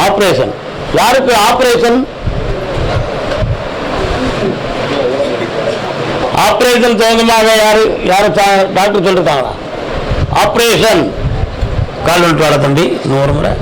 Operation. யாருக்கு operation? Operation சம்பந்தமாக யாரு டாக்டர் சொல்லிருக்காங்களா? ஆபரேஷன் கால் வந்துட்டு வாட தம்பி, இன்னும் ஒரு முறை.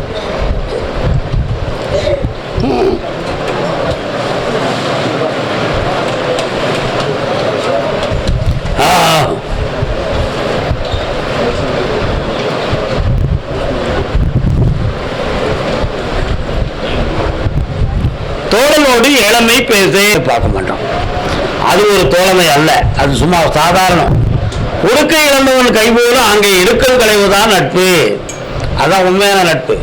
தோழனோடு இளமை பேச பார்க்க மாட்டோம். அது ஒரு தோழமை அல்ல, அது சும்மா சாதாரணம். உடுக்கை இழந்தவன் கைபோல அங்கே இருக்கல் களைவுதான் நட்பு. அதான் உண்மையான நட்பு.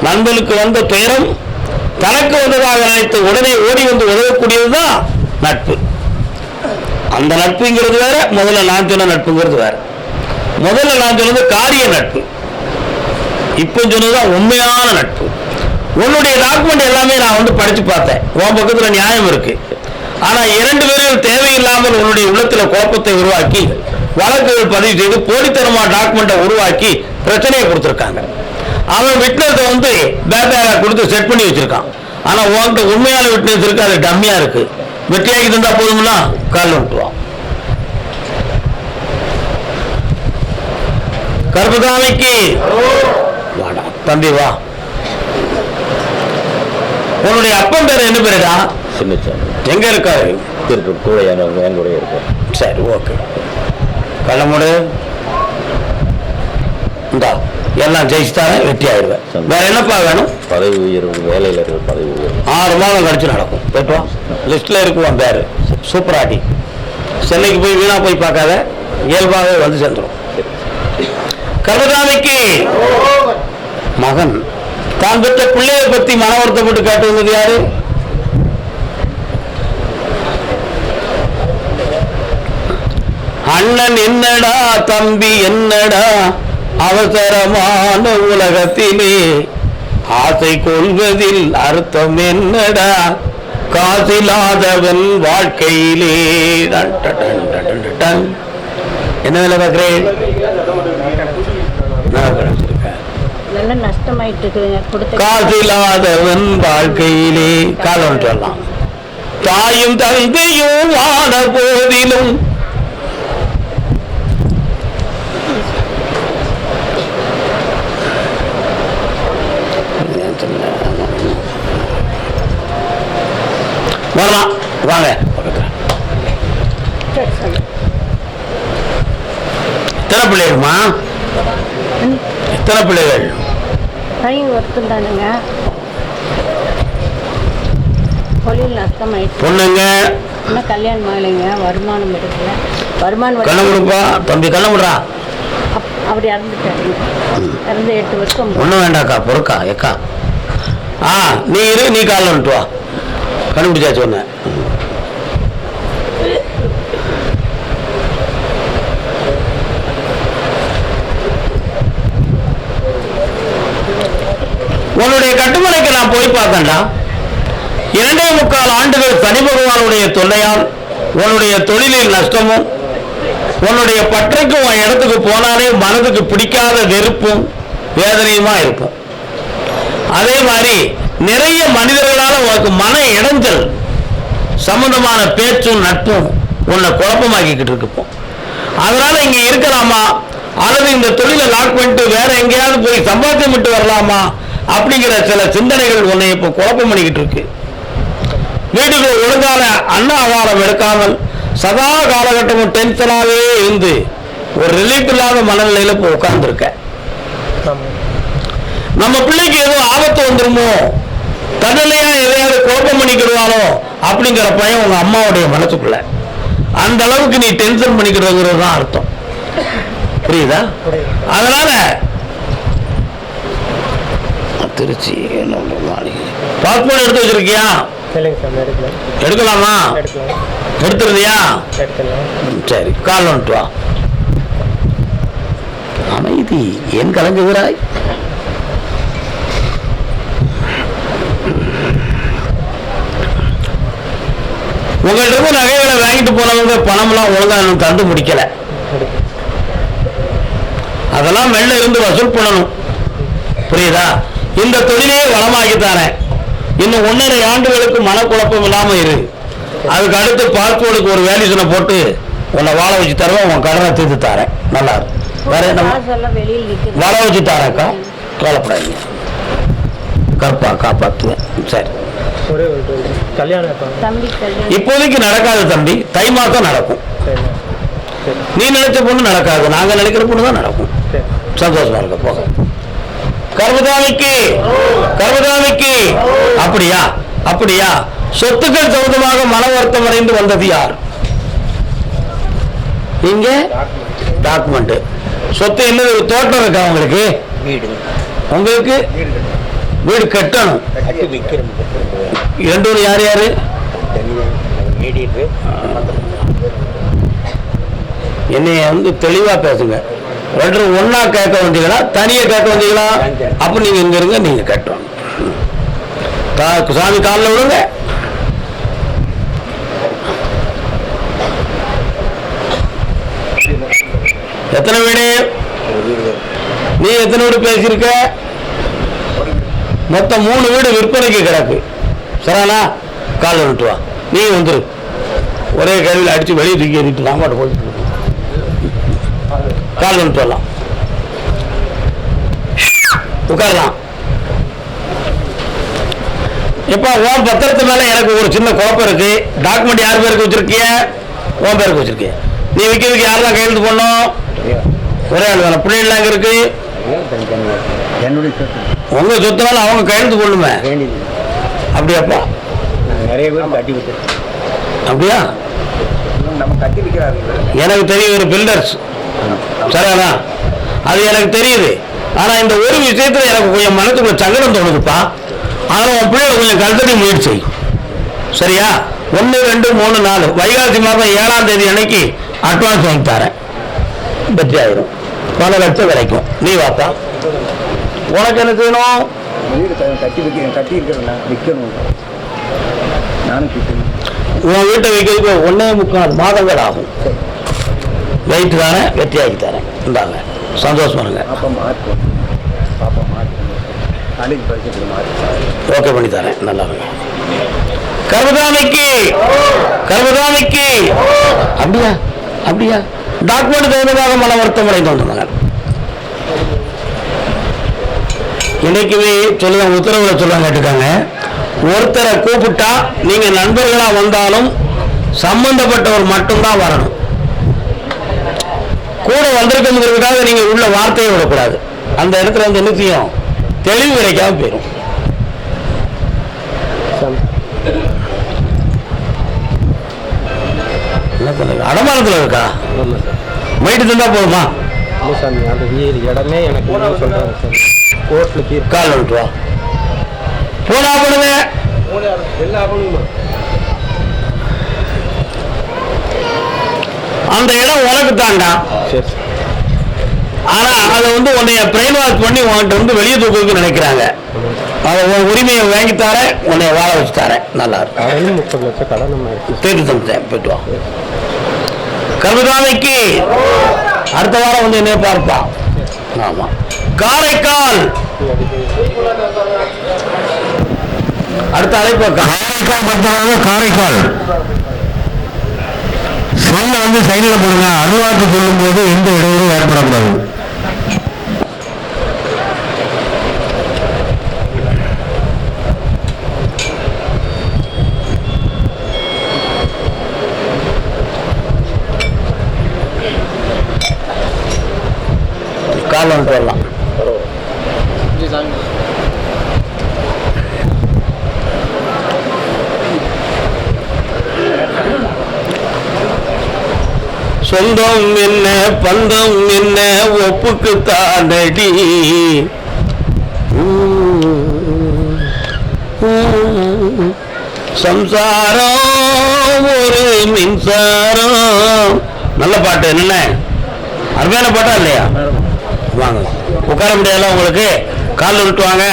நண்பனுக்கு வந்த துயரம் தனக்கு வந்ததாக நினைத்து உடனே ஓடி வந்து உதவக்கூடியதுதான் நட்பு. அந்த நட்புங்கிறது வேற, முதல்ல நான் சொன்ன நட்புங்கிறது வேற. முதல்ல நான் சொன்னது காரிய நட்பு, இப்ப சொன்னதுதான் உண்மையான நட்பு. உன்னுடைய டாக்குமெண்ட் எல்லாமே நான் வந்து படிச்சு பார்த்தேன். உன் பக்கத்துல நியாயம் இருக்கு. ஆனா இரண்டு பேரும் தேவையில்லாமல் உன்னுடைய உள்ளத்துல குழப்பத்தை உருவாக்கி வழக்குகள் பதிவு செய்து போலித்தனமா டாக்குமெண்ட்டை உருவாக்கி பிரச்சனையை கொடுத்துருக்காங்க. அவன் விட்னஸை வந்து பேப்பரை கொடுத்து செட் பண்ணி வச்சிருக்கான். ஆனா உன்கிட்ட உண்மையான விட்னஸ் இருக்கு, அது டம்மியா இருக்கு. வெட்டியாக்கி தந்தா போதும்னா காலில் விட்டுருவான். கருப்பசாமிக்கு வாடா தம்பி வா. உன்னுடைய அப்பன் பேர் என்ன பேருடா? சின்னச்சாமி. எங்க இருக்காரு? திருப்பூர் கூட இருக்காரு. சரி, ஓகே. கள்ளமுடு இந்தா எல்லாம் ஜெயிச்சுட்டாங்க, வெற்றி ஆயிடுவேன். வேற என்னப்பா வேணும்? பதவி உயர்வு, வேலையில் இருக்கிற பதவி உயர்வு 6 மாதம் கழிச்சு நடக்கும். போயிட்டுவா, லிஸ்ட்ல இருக்குவான் பேரு. சூப்பராட்டி. சென்னைக்கு போய் வீணா போய் பார்க்காத, இயல்பாகவே வந்து சேர்ந்துடும். கருப்பசாமிக்கு மகன் தான் பெற்ற பிள்ளையை பத்தி மன வருத்தப்பட்டு காட்டு வந்தது யாரு? அண்ணன் என்னடா, தம்பி என்னடா, அவசரமான உலகத்திலே ஆசை கொள்வதில் அர்த்தம் என்னடா, காசில்லாதவன் வாழ்க்கையிலே. என்ன வேலை பார்க்கிறேன்? காசில்லாதவன் வாழ்க்கையிலே. காலம் சொல்லலாம். தாயும் தந்தையும் ஆன போதிலும் வரலாம் வாங்க. எத்தனை பிள்ளைகள்மா? எத்தனை பிள்ளைகள்? பொண்ணுங்க கல்யாணம் ஆகலைங்க, வருமானம் எடுக்கல. வருமானம் கண்ண கொடுப்பா தம்பி, கண்ண விடுறா. அப்படி இறந்துட்டாரு. இறந்து 8 வருஷம். ஒன்றும் வேண்டாக்கா, பொறுக்கா எக்கா. நீ இரு, நீ காலில் வந்துட்டு வா. கண்டுபிடிச்சாச்சு ஒன்று. உன்னுடைய கட்டுமனைக்கு நான் போய் பார்த்தேன்டா. 2.25 ஆண்டுகள் சனி பகவானுடைய தொல்லையால் உன்னுடைய தொழிலில் நஷ்டமும், உன்னுடைய பற்றைக்கு உன் இடத்துக்கு போனாலே மனதுக்கு பிடிக்காத வெறுப்பும் வேதனையுமா இருக்கும். அதே மாதிரி நிறைய மனிதர்களால் உனக்கு மன இடைஞ்சல் சம்பந்தமான பேச்சும் நட்பும் உன்னை குழப்பமாக்கிக்கிட்டு இருக்கு. அதனால இங்க இருக்கலாமா அல்லது இந்த தொழிலை லாக் பண்ணிட்டு வேற எங்கேயாவது போய் சம்பாத்தியம் விட்டு வரலாமா அப்படிங்கிற சில சிந்தனைகள் உன்னை இப்போ குழப்பம் பண்ணிக்கிட்டு இருக்கு. வீட்டுக்குள்ள ஒழுங்கான அன்ன ஆகாரம் எடுக்காமல் சதா காலகட்டமும் டென்ஷனாகவே இருந்து ஒரு ரிலீஃப் இல்லாத மனநிலையில இப்போ உட்கார்ந்துருக்க. நம்ம பிள்ளைக்கு எதுவும் ஆபத்து வந்துருமோ, தன்னிலையா எதையாவது குழப்பம் பண்ணிக்கிடுவானோ அப்படிங்கிற பயம் உங்க அம்மாவுடைய மனசுக்குள்ள. அந்த அளவுக்கு நீ டென்ஷன் பண்ணிக்கிறது தான் அர்த்தம். புரியுதா? அதனால திருச்சி பாஸ்போர்ட் எடுத்து வச்சிருக்கியா? எடுக்கலாமா? எடுத்துருந்தியா? சரி, கால் வந்துட்டு வா. அமைதி ஏன் கலங்குகிறாய்? உங்கள்கிட்ட இருந்து நகைகளை வாங்கிட்டு போனவங்க பணம்லாம் ஒழுங்கா தந்து முடிக்கல. அதெல்லாம் மெல்ல இருந்து வசூல் பண்ணணும். புரியுதா? இந்த தொழிலையே வளமாக்கித்தாரேன். இன்னும் 1.5 ஆண்டுகளுக்கு மனக்குழப்பம் இல்லாம இரு. அதுக்கு அடுத்து பாஸ்போர்ட்டுக்கு ஒரு வேல்யூஷனை போட்டு உன்னை வாழ வச்சு தருவேன். உன் கடனை தீர்த்து தரேன். நல்லா இருக்கும். வேற என்ன வாழ வச்சு தரேன்க்கா, கவலைப்படாதீங்க. கற்பா காப்பாற்றுவேன். சரி, இப்போதைக்கு நடக்காது தம்பி. தை மாசம் நடக்கும். நீ நினைச்ச பொண்ணு நடக்காது, நாங்க நினைக்கிற பொண்ணு தான் நடக்கும். சந்தோஷமா இருக்க போக. கர்மதாமிக்கு கர்மதாமிக்கு அப்படியா அப்படியா? சொத்துக்கள் சம்பந்தமாக மன வருத்தம் அடைந்து வந்தது யார்? இங்க டாக்குமெண்ட். சொத்து என்னது? தோட்டம் இருக்கா உங்களுக்கு? வீடு. உங்களுக்கு வீடு கட்டணும். இரண்டு யார் யாரு? என்னைய தெளிவா பேசுங்க. ரெண்டு ஒன்னா கேட்க வந்தீங்களா, தனியா கேட்க வந்தீங்களா? அப்ப நீங்க இங்க இருங்க, நீங்க கட்டணும். சாமி காலில் விடுங்க. எத்தனை வீடு? நீ எத்தனை வீடு பேசியிருக்க? மொத்தம் 3 வீடு விற்பனைக்கு கிடக்கு. சரானா காலில் விட்டு வா. நீ வந்துரு. ஒரே கருவியில் அடிச்சு வெளியே தூக்கி எறிட்டு நான் மட்டும் போயிட்டு காலில் விட்டு வரலாம். உட்காரலாம். இப்ப உன் பத்திரத்து மேல எனக்கு ஒரு சின்ன குழப்பம் இருக்கு. டாக்குமெண்ட் யார் பேருக்கு வச்சிருக்கிய? உன் பேருக்கு வச்சிருக்கிய. நீ விற்கிறதுக்கு யார் தான் கையெழுத்து போடணும்? ஒரே ஆள் தானே. பிள்ளைகள் இருக்கு. உங்க சொத்துனால அவங்க கையெழுத்து போடணுமே. அப்படியாப்பா? நிறைய பேர் கட்டி விட்டு. அப்படியா? நம்ம கட்டி விற்கிறாரு. எனக்கு தெரியும், ஒரு பில்டர்ஸ். சரியானா? அது எனக்கு தெரியுது. ஆனா இந்த ஒரு விஷயத்துல எனக்கு கொஞ்சம் மனத்துக்குள்ள சங்கடம் தோணுதுப்பா. அதனால உன் பிள்ளை கொஞ்சம் கல்தடி முயற்சி செய்யும். சரியா? 1, 2, 3, 4 வைகாசி மாதம் 7ஆம் தேதி அன்னைக்கு அட்வான்ஸ் வாங்கி தரேன். பற்றி ஆயிரும். பல லட்சம் கிடைக்கும். நீ வாப்பா. உனக்கு என்ன செய்யணும்? வீடு கட்டி விற்கிறேன். கட்டி இருக்கிறேன், விற்கணும். நானும் உன் வீட்டை வைக்கிறதுக்கு 1.25 மாதங்கள் ஆகும். வெயிட் தானே, வெற்றியாக்கி தரேன். இந்தாங்க, சந்தோஷமா இருங்க. ஓகே பண்ணி தரேன். நல்லா இருங்க. கர்மதாமிக்கு கர்மதாமிக்கு. அப்படியா அப்படியா? டாக்குமெண்ட் தகுந்ததாக மன வருத்தம் அடைந்து வந்தாங்க. இன்னைக்குமே சொல்லுவாங்க, உத்தரவுல சொல்லுவாங்க, கேட்டுக்காங்க. ஒருத்தரை கூப்பிட்டா நீங்க நண்பர்களா வந்தாலும் சம்பந்தப்பட்டவர் மட்டும்தான் வரணும். கூட வந்திருக்கிறதுக்காக நீங்க உள்ள வார்த்தையை விடக்கூடாது. அந்த இடத்துல என்ன செய்யும்? தெளிவு கிடைக்காம போயிடும். அடமானத்தில் இருக்கா? மைட்டு தந்தா போதுமா? இடமே எனக்கு கால் விட்டுவா. போனா பண்ணுங்க. அந்த இடம் உனக்கு தாண்டா. ஆனா அதை உன்னைய பிரெயின் வாஷ் பண்ணி உன்கிட்ட வெளியே தூக்கு நினைக்கிறாங்க. அதை உன் உரிமையை வாங்கி தர, உன்னைய வாழ வச்சு தரேன். நல்லா இருக்கும். 30 லட்சம் கடன் தேடி தந்தேன். போயிட்டு வா. கர்மதாமிக்கு அடுத்த வாரம் என்ன பார்ப்பா. ஆமா. காரைக்கால் அடுத்த அழைப்பு. காரைக்கால் காரைக்கால் சொல்ல சைடுல போடுங்க. அருவாக்கு சொல்லும் போது எந்த இடையூறும் ஏற்படக்கூடாது. கால் வந்துட்டு வரலாம். சொந்தம் என்ன பந்தம் என்ன ஒப்புக்கு தானடி. சம்சாரம் ஒரு மின்சாரம். நல்ல பாட்டு. என்ன அருமையான பாட்டா இல்லையா? வாங்க, உட்கார முடியாதுல உங்களுக்கு. காலில் விட்டு வாங்க.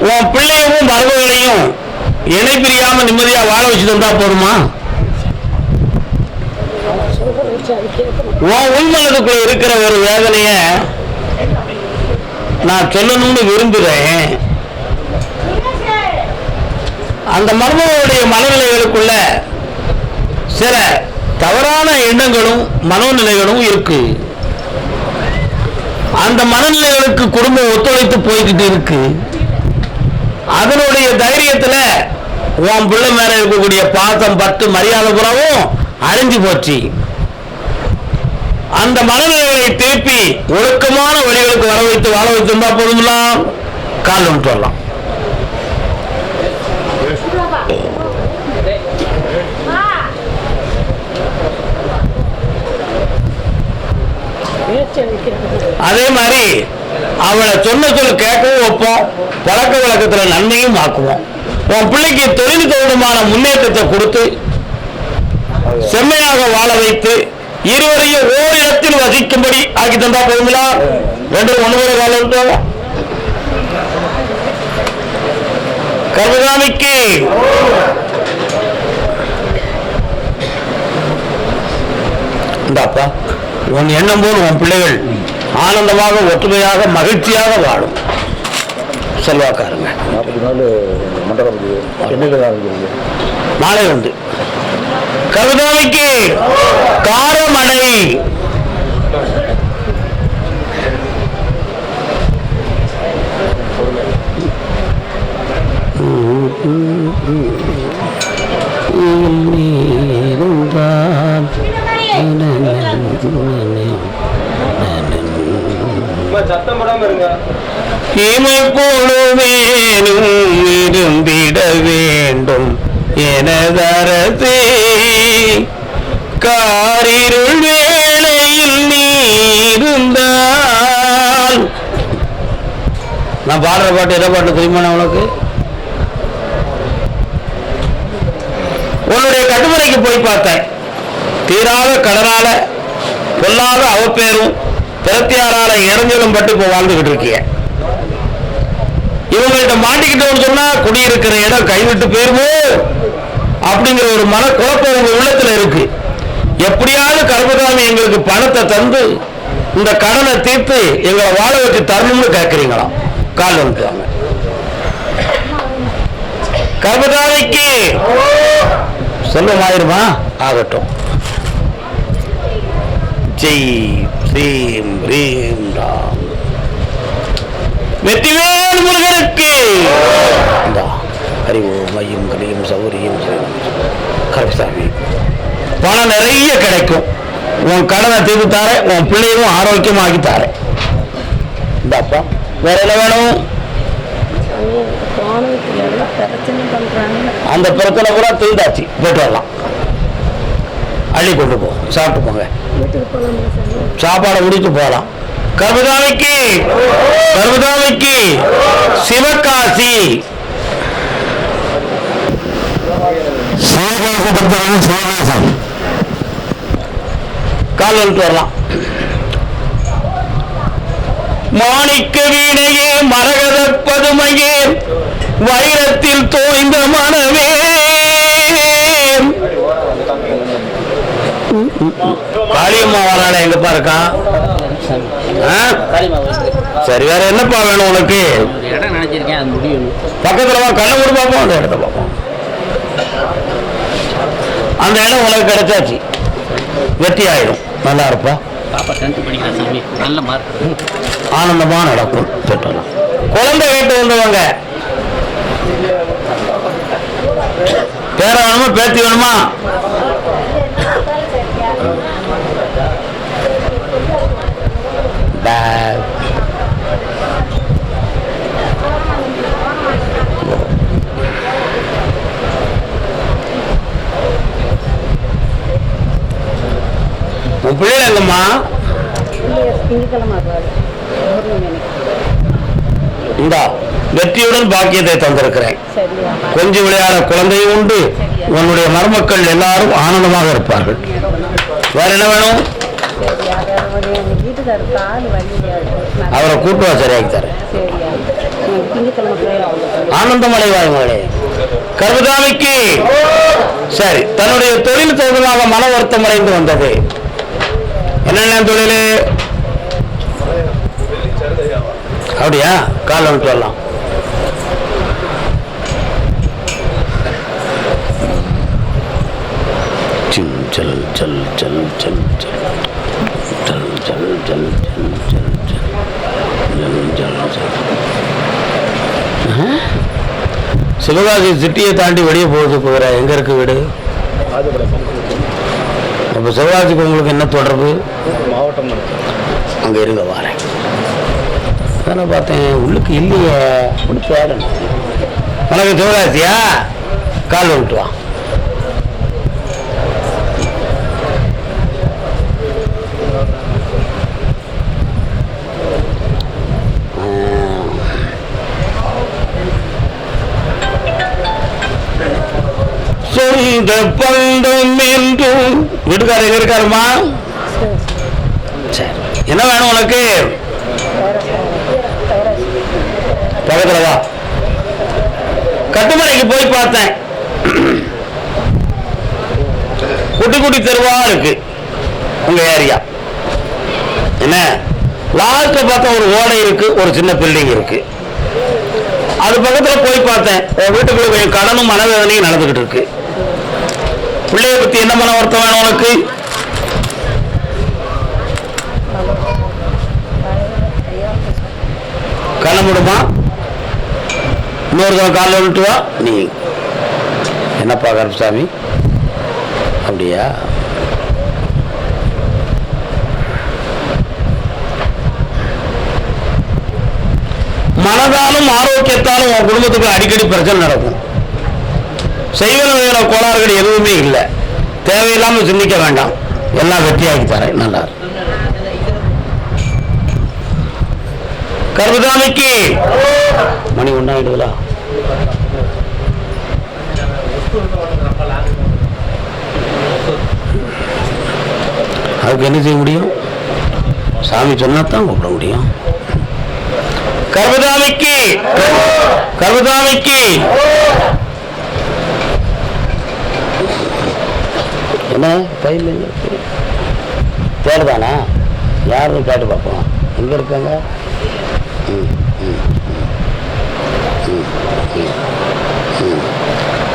உன் பிள்ளைய இணை பிரியாம நிம்மதியா வாழ வச்சு தந்தா போதுமா? உன் உள்மனதுக்குள்ள இருக்கிற ஒரு வேதனைய நான் சொல்லணும்னு விரும்புகிறேன். அந்த மர்மனுடைய மனநிலைகளுக்குள்ள சில தவறான எண்ணங்களும் மனோநிலைகளும் இருக்கு. அந்த மனநிலைகளுக்கு குடும்பம் ஒத்துழைத்து போய்கிட்டு இருக்கு. அதனுடைய தைரியத்துல உன் பிள்ளை மேல இருக்கக்கூடிய பாசம் பட்டு மரியாதை புறவும் அழிஞ்சு போச்சு. அந்த மனநிலைகளை திருப்பி ஒழுக்கமான வழிகளுக்கு வர வைத்து வாழ வைத்திருந்தா போதும்லாம் கால் ஒன்று வரலாம். அதே மாதிரி அவளை சொன்ன சொல் கேட்கவும் வைப்போம், பழக்க வழக்கத்துல நன்மையும் ஆக்குவோம். உன் பிள்ளைக்கு தொழில் தொடர்பான முன்னேற்றத்தை கொடுத்து செம்மையாக வாழ வைத்து இருவரையும் ஓரிடத்தில் வசிக்கும்படி ஆக்கி தந்தா போதுங்களா? ரெண்டு ஒன்று காலம் கர்மசாமிக்கு இந்தாப்பா உன் எண்ணம் போது உன் பிள்ளைகள் ஆனந்தமாக ஒற்றுமையாக மகிழ்ச்சியாக வாழும். செல்வாக்காருங்க. 44 மண்டலம் நாளை உண்டு. கருதாமிக்கு காரமடை இமைப்பொழுவேனும் இருந்திட வேண்டும் எனதரசே, காரிருள் வேளையில் நீ இருந்தால். நான் பாடுற பாட்டு எதை பாட்டு தெரியுமா உனக்கு? உன்னுடைய கட்டுமுறைக்கு போய் பார்த்தேன். தீராத கடனால பொல்லாத அவப்பேரும் திறத்தியாரால இறஞ்சலும் பட்டு இப்போ வாழ்ந்துகிட்டு இருக்கிய. இவங்கள்ட்ட மாட்டிக்கிட்டோம்னு சொன்னா குடியிருக்கிற இடம் கைவிட்டு போயிருமோ அப்படிங்கிற ஒரு மன குழப்பம் உங்க உள்ளத்துல இருக்கு. எப்படியாவது கருப்பசாமி எங்களுக்கு பணத்தை தந்து இந்த கடனை தீர்த்து எங்களை வாழ வச்சு தரணும்னு கேட்கிறீங்களாம். கால் வந்துட்டாங்க. கருப்பசாமிக்கு செல்வம் ஆயிருமா? ஆகட்டும். ஜெய் ஸ்ரீம் ரீம் ராம் வெற்றிவேல் முருகனுக்கு. அறிவோம் மையும் கலியும் சௌரியும் கருப்பசாமி பணம் நிறைய கிடைக்கும். உன் கடனை தீர்த்து தார, உன் பிள்ளையும் ஆரோக்கியமாக்கி தார. இந்தாப்பா வேற என்ன வேணும்? அந்த பிரச்சனை பூரா தீர்ந்தாச்சு. போயிட்டு வரலாம். அள்ளி கொண்டு போ, சாப்பிட்டு போங்க. சாப்பாடை முடிச்சு போகலாம். கருப்பசாமிக்கு கருப்பசாமிக்கு சிவகாசி கால் வந்துட்டு வரலாம். மாணிக்க வீணையே மரகத பதுமையே வைரத்தில் தோய்ந்த மனமே, காளியம்மா வராள எங்கப்பா இருக்கான்? சரி வேற என்னப்பா வேணும் உனக்கு? பக்கத்துல வா, கண்ணை கூட பார்ப்போம். அந்த இடத்த பார்ப்போம். அந்த இடம் உனக்கு கிடைச்சாச்சு, வெற்றி ஆயிடும். நல்லா இருப்பா. ஆனந்தமா நடக்கும். குழந்தை கேட்டு வந்தவங்க பேர வேணுமா பேத்தி வேணுமா? உன் பிள்ளைகள் எங்கம்மா? இந்தா வெற்றியுடன் பாக்கியத்தை தந்திருக்கிறேன். கொஞ்சம் விளையாட குழந்தையும் உண்டு. உன்னுடைய மருமக்கள் எல்லாரும் ஆனந்தமாக இருப்பார்கள். வேற என்ன வேணும்? அவரை கூட்டுவா சரியாகி தரேன். ஆனந்தம் அடைவாய் மகளே. கர்மசாமிக்கு சரி. தன்னுடைய தொழில் தொடர்பாக மன வருத்தம் அடைந்து வந்தது. என்னென்ன தொழில்? அப்படியா? கால் வந்துட்டு வரலாம். चल चल चल चल चल चल चल चल चल चल चल சிவகாசி சிட்டியை தாண்டி வெளியே போகுது. போகிற எங்க இருக்கு வீடு? அப்போ சிவகாசிக்கு உங்களுக்கு என்ன தொடர்பு? மாவட்டம் அங்கே இருங்க, வரேன். அதானே பார்த்தேன், உள்ளுக்கு இல்லையே. தேடணும். உனக்கு சிவகாசியா? கால் வந்துட்டு வா. சொந்த பந்தம் என்றும் வீட்டுக்காரர் எங்க இருக்காருமா? சரி, என்ன வேணும் உனக்கு? பக்கத்துல வா. கட்டுமலைக்கு போய் பார்த்தேன். குட்டி குட்டி தெருவா இருக்கு உங்க ஏரியா. என்ன லாஸ்ட்ல பார்த்தா ஒரு ஓடை இருக்கு, ஒரு சின்ன பில்டிங் இருக்கு. அது பக்கத்துல போய் பார்த்தேன். வீட்டுக்குள்ள கொஞ்சம் கடனும் மனவேதனையும் நடந்துகிட்டு இருக்கு. பிள்ளைய பத்தி என்ன மன வருத்தம் வேணும் உனக்கு? கண்ண முடியுமா? இன்னொரு தடவை காலைல விட்டு வா. நீ என்னப்பா கருப்பசாமி? அப்படியா? மனதாலும் ஆரோக்கியத்தாலும் உன் குடும்பத்துக்கு அடிக்கடி பிரச்சனை நடக்கும். செய்வன கோளாறுகள் எதுவுமே இல்லை. தேவையில்லாமல் சிந்திக்க வேண்டாம். எல்லாம் வெற்றியாக்கி தரேன். நல்லா கர்மசாமிக்கு மணி ஒன்னாயிடுங்களா? அதுக்கு என்ன செய்ய முடியும்? சாமி சொன்னாதான் கூப்பிட முடியும். கர்மசாமிக்கு கர்மசாமிக்கு என்ன பயில் தேடுதானா? யாரும் கேட்டு பார்ப்போம். எங்கே இருக்காங்க?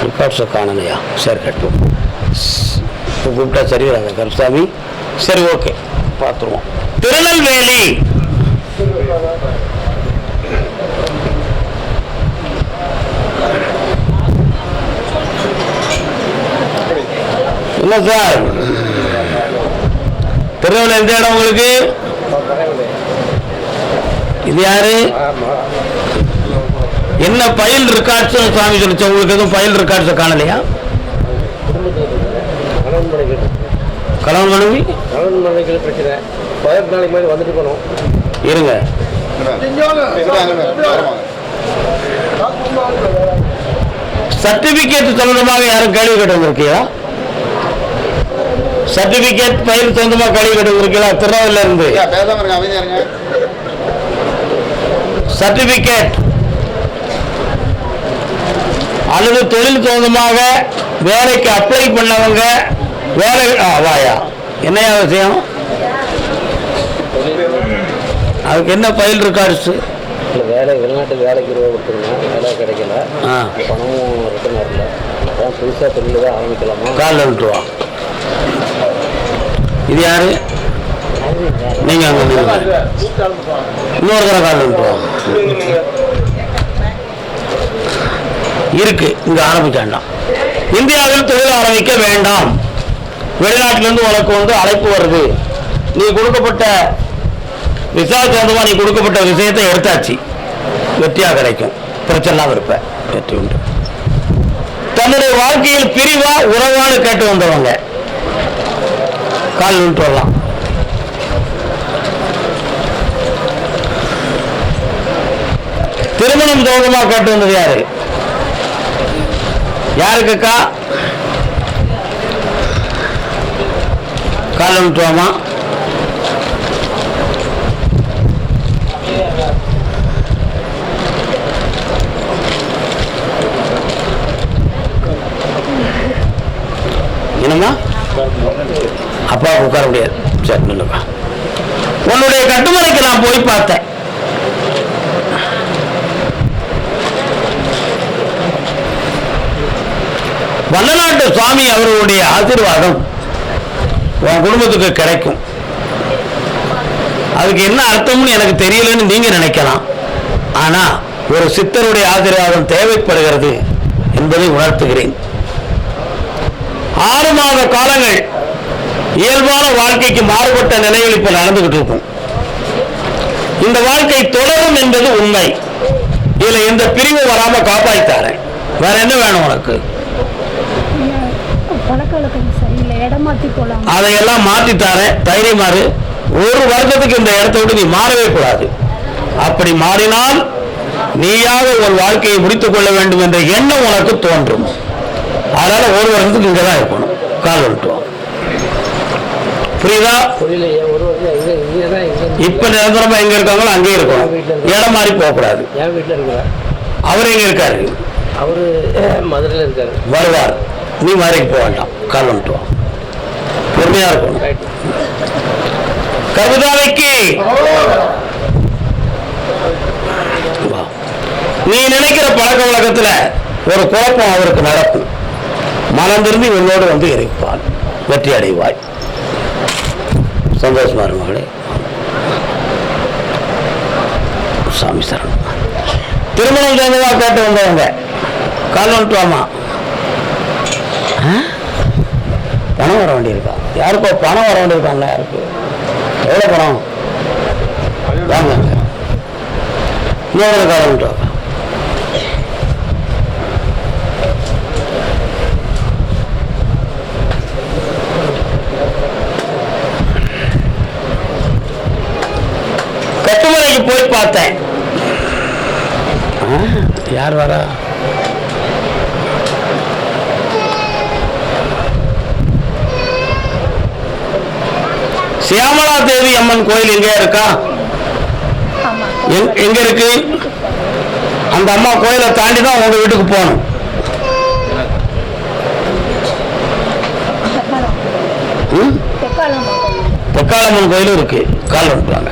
ரிகார்ட்ஸை காணலையா? சரி, கட்டுவோம். கூப்பிட்டா சரி வராங்க கருப்பசாமி. சரி, ஓகே, பார்த்துருவோம். திருநெல்வேலி இல்லை சார். திருநெல்வேலி எந்த இடம் உங்களுக்கு? இது யாரு? என்ன பயில் ரெக்கார்ட்ஸ் சாமி சொல்லிச்சு? உங்களுக்கு எதுவும் பயில் ரெக்கார்ட்ஸை காணலையா? கணவன் மனைவி பிரச்சனை. 18 நாளைக்கு மாதிரி வந்துட்டு போனோம். இருங்க. சர்டிபிகேட் சம்பந்தமாக யாரும் கேள்வி கேட்டு வந்திருக்கீங்களா? சர்டிபிகேட் பயில் சொந்தமாக கேள்வி கேட்டு வந்திருக்கீங்களா? திருநெல்வேலியில இருந்து சர்டிபிகேட் அல்லது தொழில் சொந்தமாக வேலைக்கு அப்ளை பண்ணவங்க வேலை வாயா என்னையா விஷயம்? அதுக்கு என்ன ஃபைல் ரெக்கார்ட்ஸ்? வேலை வெளிநாட்டுக்கு வேலைக்கு ரூபா கொடுத்துருங்க, வேலை கிடைக்கல, பணமும் ரிட்டர்ன் வரல. அதான் புதுசாக தொழில் தான் ஆரம்பிக்கலாமா? காலில் விட்டுருவா. இது யாரு? நீங்க அங்க இன்னொரு தடவை காலில் விட்டுருவா. இருக்கு, இங்க ஆரம்பிக்காண்டாம். இந்தியாவில் தொழில் ஆரம்பிக்க வேண்டாம். வெளிநாட்டிலிருந்து உனக்கு அழைப்பு வருது. நீ கொடுக்கப்பட்ட விசா சொந்தமா நீ கொடுக்கப்பட்ட விஷயத்தை எடுத்தாச்சு, வெற்றியா கிடைக்கும். பிரச்சனை இல்லாம இருப்ப, வெற்றி உண்டு. தன்னுடைய வாழ்க்கையில் பிரிவா உறவான்னு கேட்டு வந்தவங்க கால் விட்டு வரலாம். திருமணம் தோகமா கேட்டு வந்தது யாரு? யாருக்குக்கா? கால் விட்டுவாமா? அப்பாவுக்கு உட்கார முடியாது. சரி நில்லுப்பா. உன்னுடைய கட்டுமனைக்கு நான் போய் பார்த்தேன். வல்லநாட்டு சுவாமி அவர்களுடைய ஆசீர்வாதம் உன் குடும்பத்துக்கு கிடைக்கும். அதுக்கு என்ன அர்த்தம்னு எனக்கு தெரியலன்னு நீங்க நினைக்கலாம். ஆனா ஒரு சித்தருடைய ஆசீர்வாதம் தேவைப்படுகிறது என்பதை உணர்த்துகிறேன். 6 மாத காலங்கள் இயல்பான வாழ்க்கைக்கு மாறுபட்ட நிலையில் இப்ப நடந்துகிட்டு இருக்கும். இந்த வாழ்க்கை தொடரும் என்பது உண்மை. இதுல எந்த பிரிவு வராம காப்பாய்த்தாரேன். வேற என்ன வேணும் உனக்கு? அதையெல்லாம் மாற்றித்தாரேன். தைரியமாறு. ஒரு வருடத்துக்கு இந்த இடத்தை விட்டு நீ மாறவே கூடாது. அப்படி மாறினால் நீயாக ஒரு வாழ்க்கையை முடித்துக் கொள்ள வேண்டும் என்ற எண்ணம் உனக்கு தோன்றும். அதனால ஒரு வருடத்துக்கு இங்கதான் இருக்கணும். கால் விட்டுவோம். புரியுதா? இப்ப நிரந்தரமா எங்க இருக்காங்களோ அங்கே இருக்கணும். இடம் மாறி போக கூடாது. என் வீட்டுல இருக்கிறார். அவர் எங்க இருக்காரு? அவரு மதுரையில இருக்காரு. வருவார். நீ மாறிக்கு போக வேண்டாம். கால் வந்துட்டுவோம். பொறுமையா இருக்கணும். கவிதாவைக்கு நீ நினைக்கிற பழக்க வழக்கத்துல ஒரு குழப்பம் அவருக்கு நடக்கும். மனம் திரும்பி உன்னோடு வந்து இறைப்பான். வெற்றி அடைவாய். சந்தோஷமா இருக்கும் மகளே. சாமி சரணம். திருமணம் சேர்ந்தவா கேட்டு வந்தவங்க கால் வந்துட்டுவாமா. பணம் வர வேண்டியிருக்கா? யாருக்கோ பணம் வர வேண்டியிருக்காங்களா? யாருக்கு? எவ்வளோ பணம்? வாங்க இன்னொரு கால் வந்துட்டு. கட்டுமலைக்கு போய் பார்த்தேன். யார் வரா? சியாமலா தேவி அம்மன் கோயில் எங்க இருக்கா? எங்க இருக்கு? அந்த அம்மா கோயிலை தாண்டி தான் உங்க வீட்டுக்கு போகணும். தெக்காலம்மன் கோயிலும் இருக்கு. கால் வந்துட்டாங்க.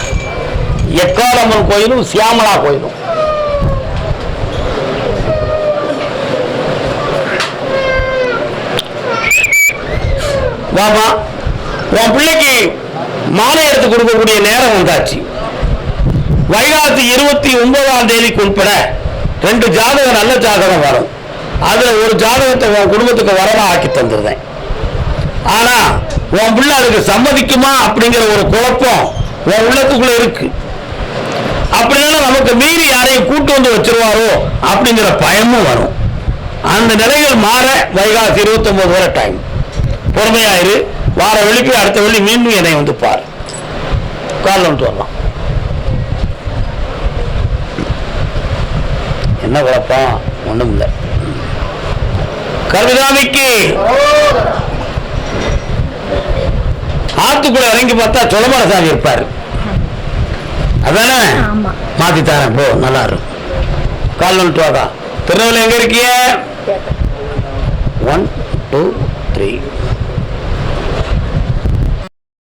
எக்காலம்மன் கோயிலும் சியாமலா கோயிலும். வாமா, உன் பிள்ளைக்கு மாலை எடுத்து கொடுக்கக்கூடிய நேரம் வந்தாச்சு. வைகாசி 29ஆம் தேதிக்கு உட்பட 2 ஜாதகம் நல்ல ஜாதகம் வரும். அதுல ஒரு ஜாதகத்தை உன் குடும்பத்துக்கு வரவா ஆக்கி தந்துருந்தேன். ஆனா உன் பிள்ளை அதுக்கு சம்மதிக்குமா அப்படிங்கிற ஒரு குழப்பம் உன் உள்ளத்துக்குள்ள இருக்கு. அப்படின்னா நமக்கு மீறி யாரையும் கூட்டு வந்து வச்சிருவாரோ அப்படிங்கிற பயமும் வரும். அந்த நிலைகள் மாற வைகாசி 29 வரை டைம். பொறுமையாயிரு. வார வெள்ளிக்கு அடுத்த வெள்ளி மீண்டும் என்னை வந்து பார். கால் வந்து வரலாம். என்ன குழப்பம்? ஒண்ணும் இல்லை. கவிதாமிக்கு ஆத்துக்குள்ள இறங்கி பார்த்தா சொலமரசாமி இருப்பாரு. அதானே? மாத்தி தரேன். போ, நல்லா இருக்கும். கால் வந்துட்டு வாக்கா. திருநெல்வேலி எங்க இருக்கிய? 1 2 3